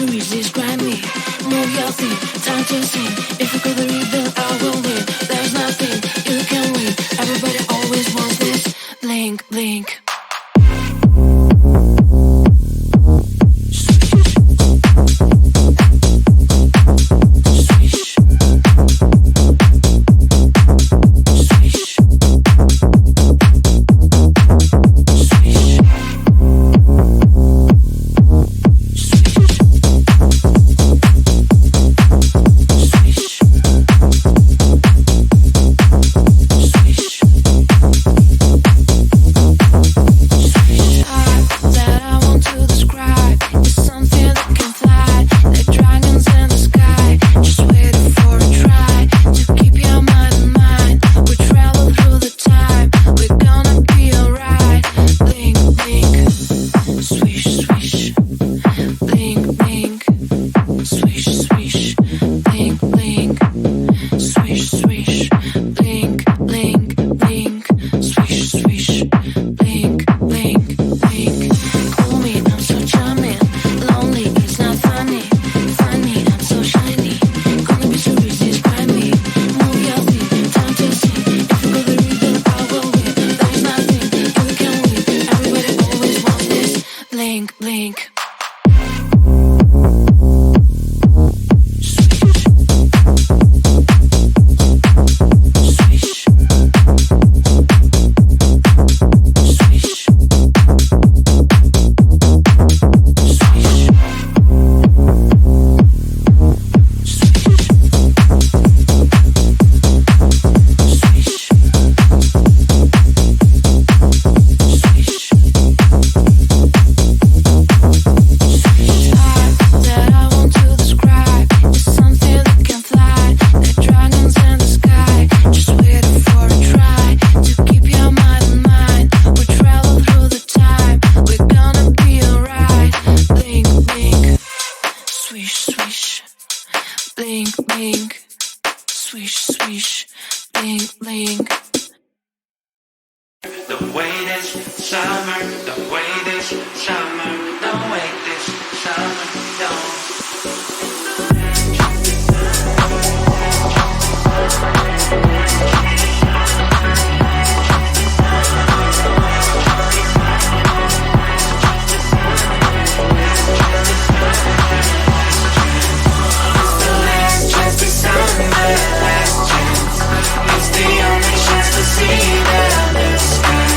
to resist, grind me. Move your feet, time to sing. If you feel the rhythm, I will win. There's nothing you can win. Everybody always wants this. Blink, blink. See the sky.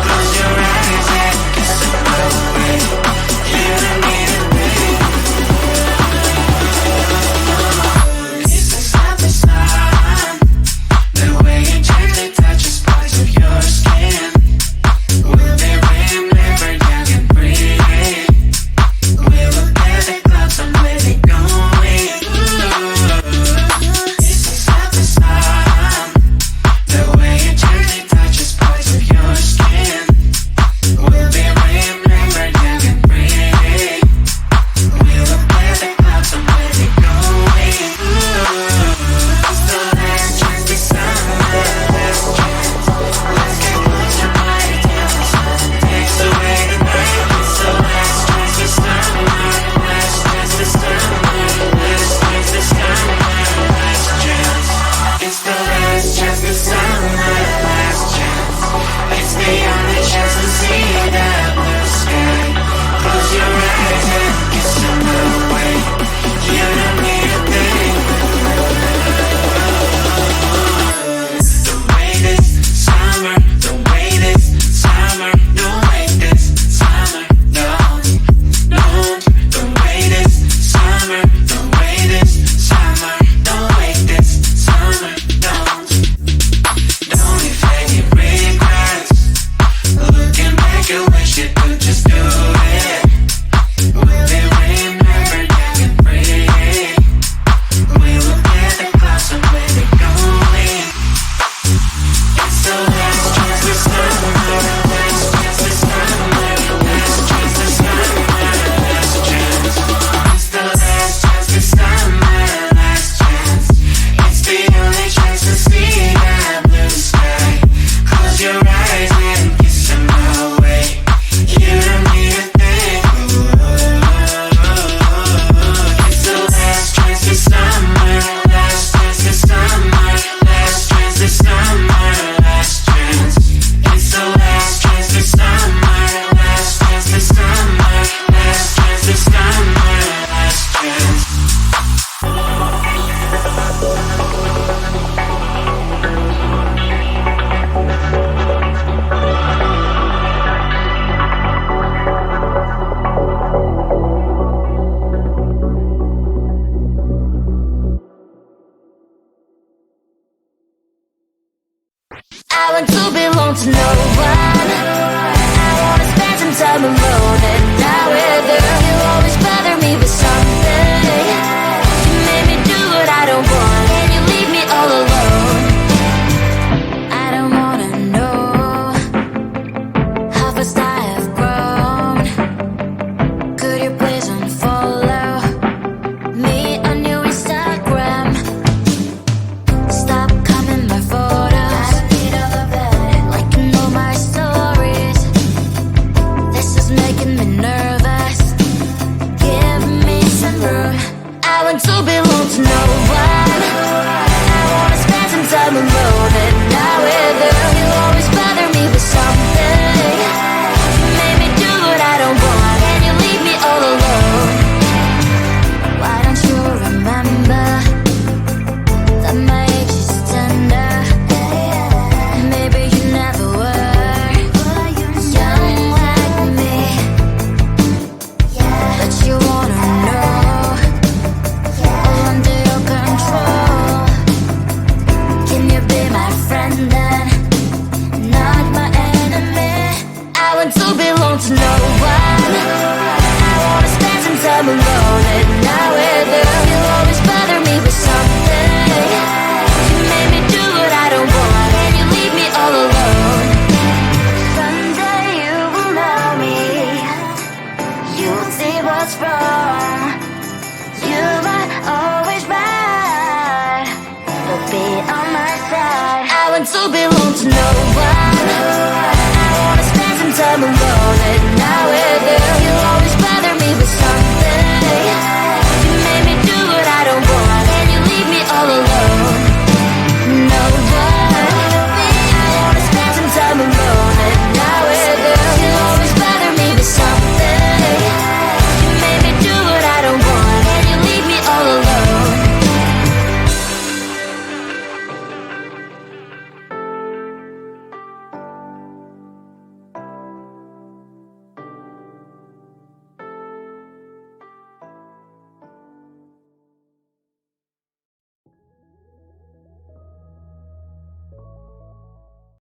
Close your eyes and kiss the way. want to belong to no one. I wanna spend some time alone, and now with you, you always bother me with something. You made me do what I don't want, and you leave me all alone. Why don't you remember that my age is tender? Maybe you never were young like me, but you wanna know all under your control. Can you be my friend then, not my enemy? I want to belong to no one. I wanna spend some time alone, and now with you, you always bother me with something. You made me do what I don't want, and you leave me all alone. Someday you will know me, you'll see what's wrong. You might always right, but be on my side. I want to belong